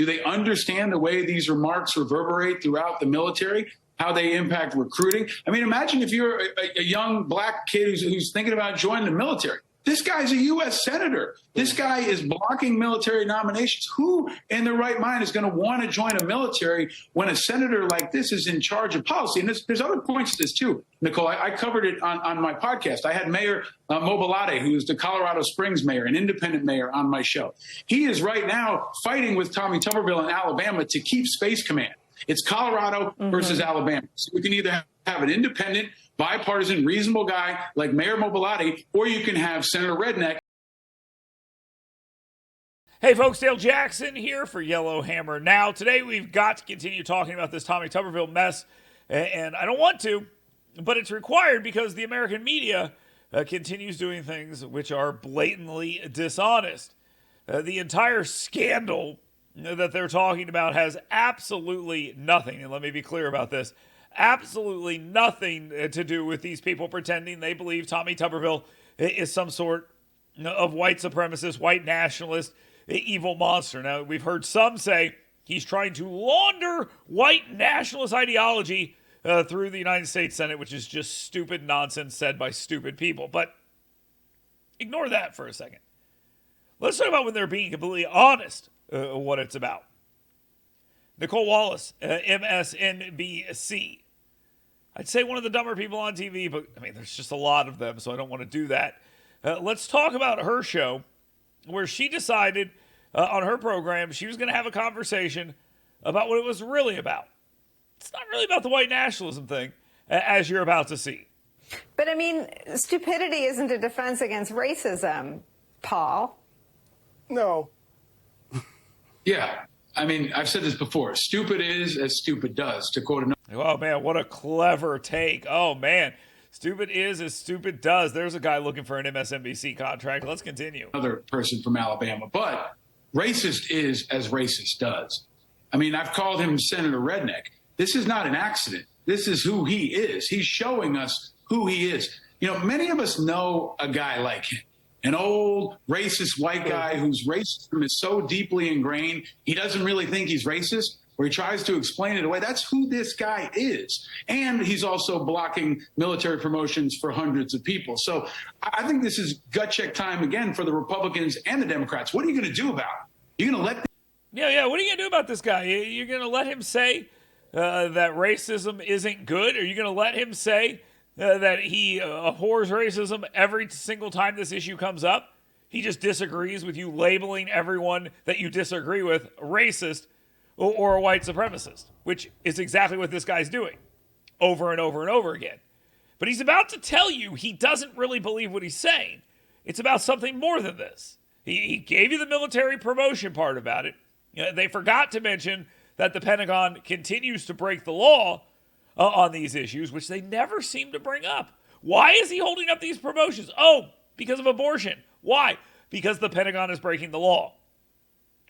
Do they understand the way these remarks reverberate throughout the military, how they impact recruiting? I mean, imagine if you're a young black kid who's thinking about joining the military. This guy's a U.S. senator. This guy is blocking military nominations. Who in their right mind is going to want to join a military when a senator like this is in charge of policy? And there's other points to this, too, Nicole. I covered it on my podcast. I had Mayor Mobilade, who is the Colorado Springs mayor, an independent mayor, on my show. He is right now fighting with Tommy Tuberville in Alabama to keep Space Command. It's Colorado versus Alabama. So we can either have an independent, bipartisan, reasonable guy like Mayor Mobilade, or you can have Senator Redneck. Hey folks, Dale Jackson here for Yellowhammer Now. Today we've got to continue talking about this Tommy Tuberville mess, and I don't want to, but it's required because the American media continues doing things which are blatantly dishonest. The entire scandal that they're talking about has absolutely nothing, and let me be clear about this, absolutely nothing to do with these people pretending they believe Tommy Tuberville is some sort of white supremacist, white nationalist, evil monster. Now, we've heard some say he's trying to launder white nationalist ideology through the United States Senate, which is just stupid nonsense said by stupid people. But ignore that for a second. Let's talk about when they're being completely honest what it's about. Nicole Wallace, MSNBC. I'd say one of the dumber people on TV, but I mean, there's just a lot of them, so I don't want to do that. Let's talk about her show, where she decided on her program she was going to have a conversation about what it was really about. It's not really about the white nationalism thing, as you're about to see. But I mean, stupidity isn't a defense against racism, Paul. No. Yeah. I mean, I've said this before. Stupid is as stupid does, to quote another. Oh, man, what a clever take. Oh, man. Stupid is as stupid does. There's a guy looking for an MSNBC contract. Let's continue. Another person from Alabama. But racist is as racist does. I mean, I've called him Senator Redneck. This is not an accident. This is who he is. He's showing us who he is. You know, many of us know a guy like him. An old racist white guy whose racism is so deeply ingrained, he doesn't really think he's racist, or he tries to explain it away. That's who this guy is. And he's also blocking military promotions for hundreds of people. So I think this is gut check time again for the Republicans and the Democrats. What are you going to do about it? You're going to let Yeah, what are you going to do about this guy? You're going to let him say that racism isn't good? Are you going to let him say that he abhors racism every single time this issue comes up? He just disagrees with you labeling everyone that you disagree with racist or a white supremacist, which is exactly what this guy's doing over and over and over again. But he's about to tell you he doesn't really believe what he's saying. It's about something more than this. He gave you the military promotion part about it. They forgot to mention that the Pentagon continues to break the law on these issues, which they never seem to bring up. Why is he holding up these promotions? Oh, because of abortion. Why? Because the Pentagon is breaking the law.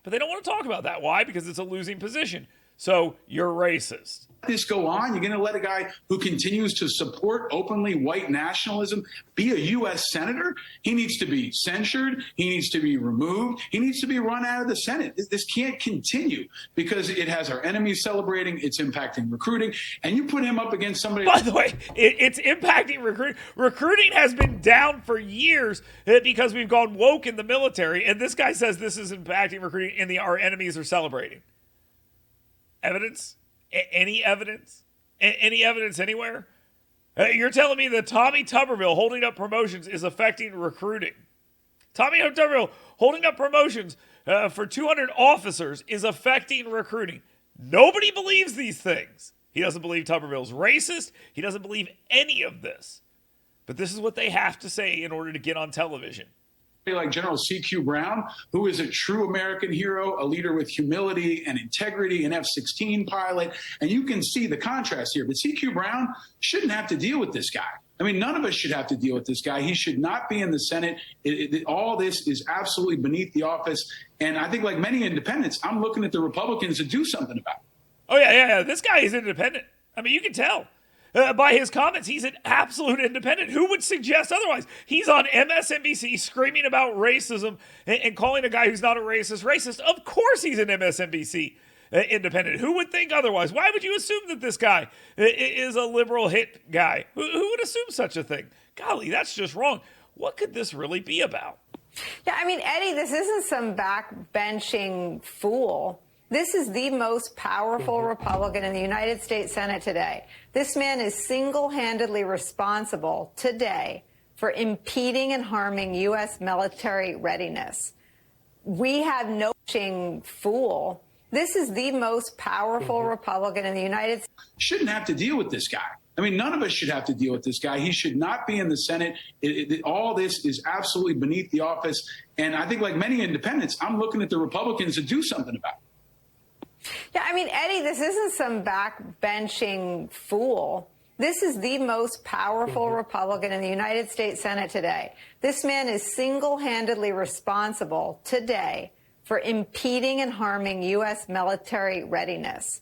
But they don't want to talk about that. Why? Because it's a losing position. So you're racist. this go on? You're going to let a guy who continues to support openly white nationalism be a U.S. senator? He needs to be censured. He needs to be removed. He needs to be run out of the Senate. This can't continue because it has our enemies celebrating. It's impacting recruiting. And you put him up against somebody. By the way, it's impacting recruiting. Recruiting has been down for years because we've gone woke in the military. And this guy says this is impacting recruiting and our enemies are celebrating. Evidence? Any evidence? Any evidence anywhere? You're telling me that Tommy Tuberville holding up promotions is affecting recruiting. Tommy Tuberville holding up promotions for 200 officers is affecting recruiting. Nobody believes these things. He doesn't believe Tuberville's racist. He doesn't believe any of this. But this is what they have to say in order to get on television. Like General C.Q. Brown, who is a true American hero, a leader with humility and integrity, an F-16 pilot. And you can see the contrast here. But C.Q. Brown shouldn't have to deal with this guy. I mean, none of us should have to deal with this guy. He should not be in the Senate. All this is absolutely beneath the office. And I think like many independents, I'm looking at the Republicans to do something about it. Oh, yeah. This guy is independent. I mean, you can tell. by his comments. He's an absolute independent. Who would suggest otherwise? He's on MSNBC screaming about racism and calling a guy who's not a racist. Of course he's an MSNBC independent. Who would think otherwise? Why would you assume that this guy is a liberal hit guy? Who would assume such a thing? Golly, that's just wrong. What could this really be about? Yeah, I mean, Eddie, this isn't some backbenching fool. This is the most powerful Republican in the United States Senate today. This man is single-handedly responsible today for impeding and harming U.S. military readiness. We have no fool. This is the most powerful Republican in the United States. Shouldn't have to deal with this guy. I mean, none of us should have to deal with this guy. He should not be in the Senate. All this is absolutely beneath the office. And I think, like many independents, I'm looking at the Republicans to do something about it. Yeah, I mean, Eddie, this isn't some backbenching fool. This is the most powerful Republican in the United States Senate today. This man is single-handedly responsible today for impeding and harming U.S. military readiness.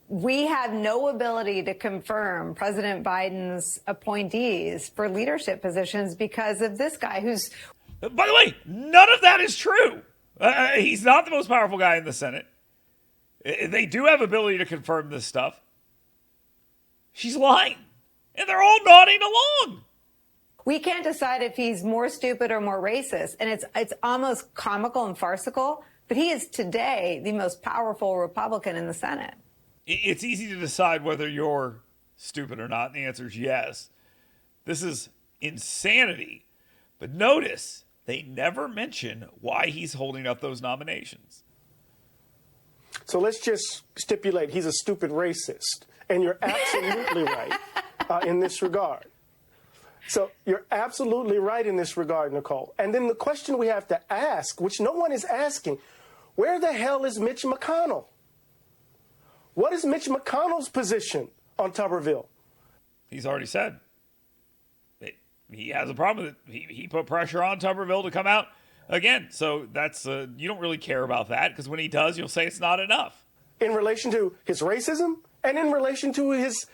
We have no ability to confirm President Biden's appointees for leadership positions because of this guy who's... By the way, none of that is true. He's not the most powerful guy in the Senate. They do have ability to confirm this stuff. She's lying. And they're all nodding along. We can't decide if he's more stupid or more racist. And it's almost comical and farcical. But he is today the most powerful Republican in the Senate. It's easy to decide whether you're stupid or not. And the answer is yes. This is insanity. But notice they never mention why he's holding up those nominations. So let's just stipulate he's a stupid racist. And you're absolutely right in this regard. So you're absolutely right in this regard, Nicole. And then the question we have to ask, which no one is asking, where the hell is Mitch McConnell? What is Mitch McConnell's position on Tuberville? He's already said he has a problem with it. He put pressure on Tuberville to come out again. So that's you don't really care about that because when he does, you'll say it's not enough. In relation to his racism and in relation to his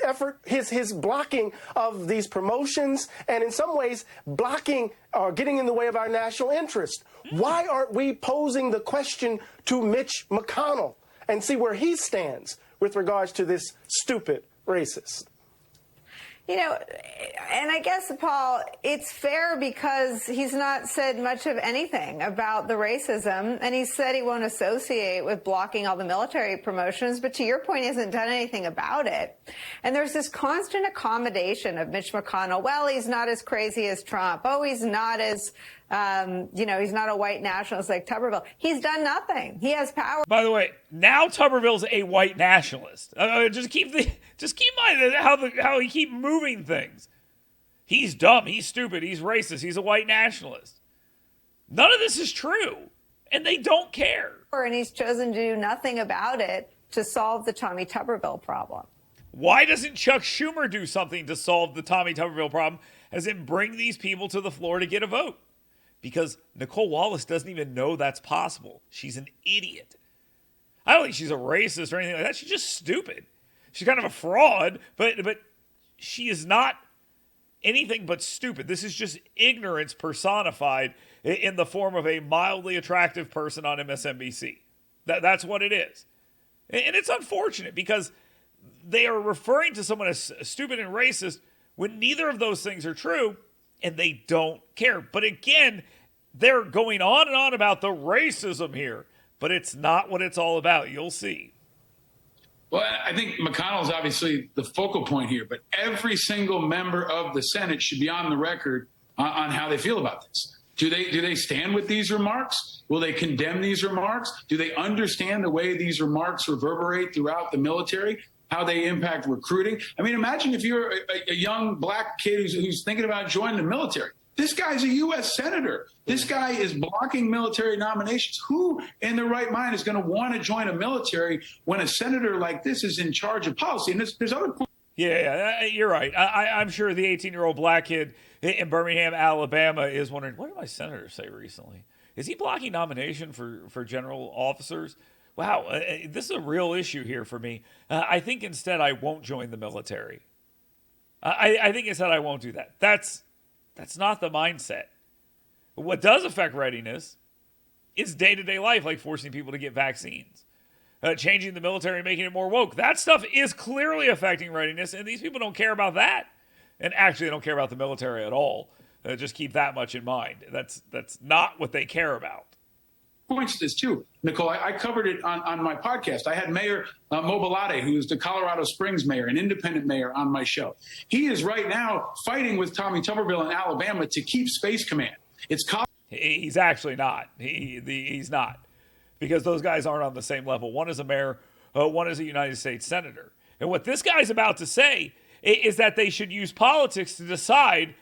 effort, his blocking of these promotions and in some ways blocking or getting in the way of our national interest. Why aren't we posing the question to Mitch McConnell and see where he stands with regards to this stupid racist? You know, and I guess, Paul, it's fair because he's not said much of anything about the racism, and he said he won't associate with blocking all the military promotions, but to your point, he hasn't done anything about it. And there's this constant accommodation of Mitch McConnell. Well, he's not as crazy as Trump. Oh, he's not as, he's not a white nationalist like Tuberville. He's done nothing. He has power. By the way, now Tuberville's a white nationalist. Just keep in mind how he keep moving things. He's dumb. He's stupid. He's racist. He's a white nationalist. None of this is true, and they don't care. And he's chosen to do nothing about it to solve the Tommy Tuberville problem. Why doesn't Chuck Schumer do something to solve the Tommy Tuberville problem, as in bring these people to the floor to get a vote? Because Nicole Wallace doesn't even know that's possible. She's an idiot. I don't think she's a racist or anything like that. She's just stupid. She's kind of a fraud, but she is not anything but stupid. This is just ignorance personified in the form of a mildly attractive person on MSNBC. That's what it is. And it's unfortunate because they are referring to someone as stupid and racist when neither of those things are true, and they don't care. But again, they're going on and on about the racism here, but it's not what it's all about. You'll see. Well, I think McConnell's obviously the focal point here, but every single member of the Senate should be on the record on how they feel about this. Do they stand with these remarks? Will they condemn these remarks? Do they understand the way these remarks reverberate throughout the military, how they impact recruiting? I mean, imagine if you're a young black kid who's thinking about joining the military. This guy's a U.S. senator. This guy is blocking military nominations. Who in their right mind is going to want to join a military when a senator like this is in charge of policy? And there's other. Yeah, you're right. I'm sure the 18-year-old black kid in Birmingham, Alabama is wondering, what did my senator say recently? Is he blocking nomination for general officers? Wow, this is a real issue here for me. I think instead I won't join the military. I think he said, I won't do that. That's not the mindset. What does affect readiness is day-to-day life, like forcing people to get vaccines, changing the military, making it more woke. That stuff is clearly affecting readiness, and these people don't care about that. And actually, they don't care about the military at all. Just keep that much in mind. That's not what they care about. Points to this too, Nicole. I covered it on my podcast. I had Mayor Mobilade, who is the Colorado Springs mayor, an independent mayor, on my show. He is right now fighting with Tommy Tuberville in Alabama to keep Space Command. He's actually not. He's not, because those guys aren't on the same level. One is a mayor, one is a United States senator. And what this guy's about to say is that they should use politics to decide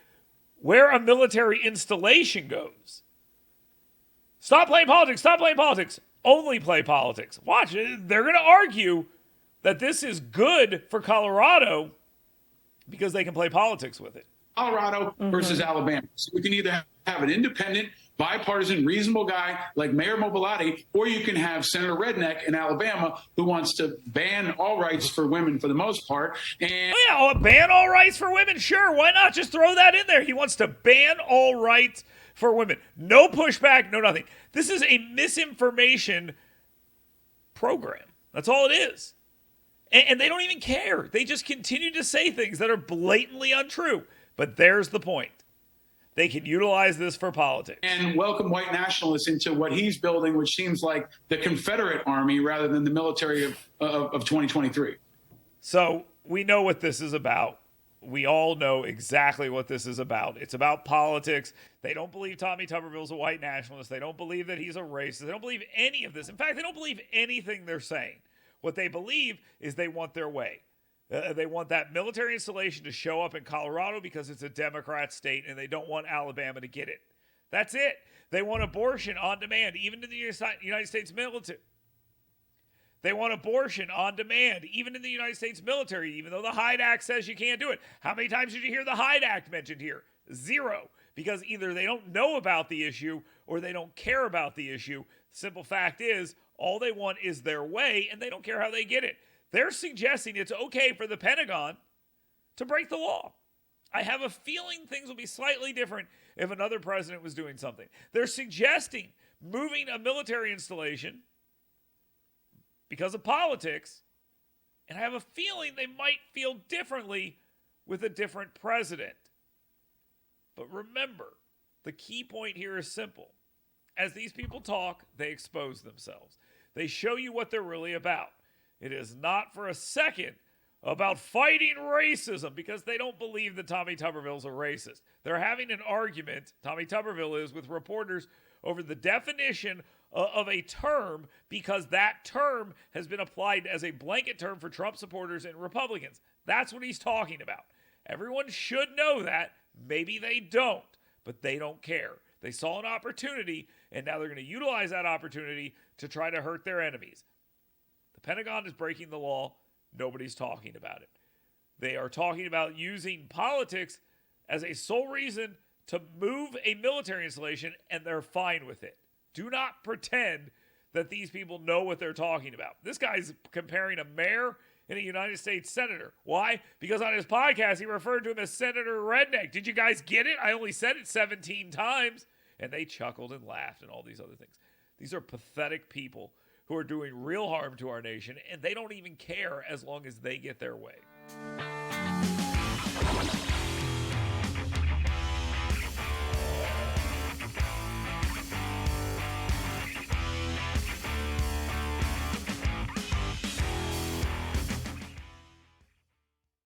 where a military installation goes. Stop playing politics. Stop playing politics. Only play politics. Watch it. They're going to argue that this is good for Colorado because they can play politics with it. Colorado versus Alabama. So we can either have an independent, bipartisan, reasonable guy like Mayor Mobilade, or you can have Senator Redneck in Alabama who wants to ban all rights for women for the most part. And Ban all rights for women? Sure, why not? Just throw that in there. He wants to ban all rights for women. No pushback, no nothing. This is a misinformation program. That's all it is. And they don't even care. They just continue to say things that are blatantly untrue. But there's the point. They can utilize this for politics. And welcome white nationalists into what he's building, which seems like the Confederate Army rather than the military of 2023. So we know what this is about. We all know exactly what this is about. It's about politics. They don't believe Tommy Tuberville's a white nationalist. They don't believe that he's a racist. They don't believe any of this. In fact, they don't believe anything they're saying. What they believe is they want their way. They want that military installation to show up in Colorado because it's a Democrat state, and they don't want Alabama to get it. That's it. They want abortion on demand, even in the United States military. They want abortion on demand, even in the United States military, even though the Hyde Act says you can't do it. How many times did you hear the Hyde Act mentioned here? Zero. Because either they don't know about the issue or they don't care about the issue. Simple fact is, all they want is their way, and they don't care how they get it. They're suggesting it's okay for the Pentagon to break the law. I have a feeling things will be slightly different if another president was doing something. They're suggesting moving a military installation because of politics, and I have a feeling they might feel differently with a different president. But remember, the key point here is simple. As these people talk, they expose themselves. They show you what they're really about. It is not for a second about fighting racism because they don't believe that Tommy Tuberville's a racist. They're having an argument, Tommy Tuberville is, with reporters over the definition of a term because that term has been applied as a blanket term for Trump supporters and Republicans. That's what he's talking about. Everyone should know that. Maybe they don't, but they don't care. They saw an opportunity, and now they're going to utilize that opportunity to try to hurt their enemies. The Pentagon is breaking the law. Nobody's talking about it. They are talking about using politics as a sole reason to move a military installation, and they're fine with it. Do not pretend that these people know what they're talking about. This guy's comparing a mayor and a United States senator. Why? Because on his podcast, he referred to him as Senator Redneck. Did you guys get it? I only said it 17 times. And they chuckled and laughed and all these other things. These are pathetic people who are doing real harm to our nation, and they don't even care as long as they get their way.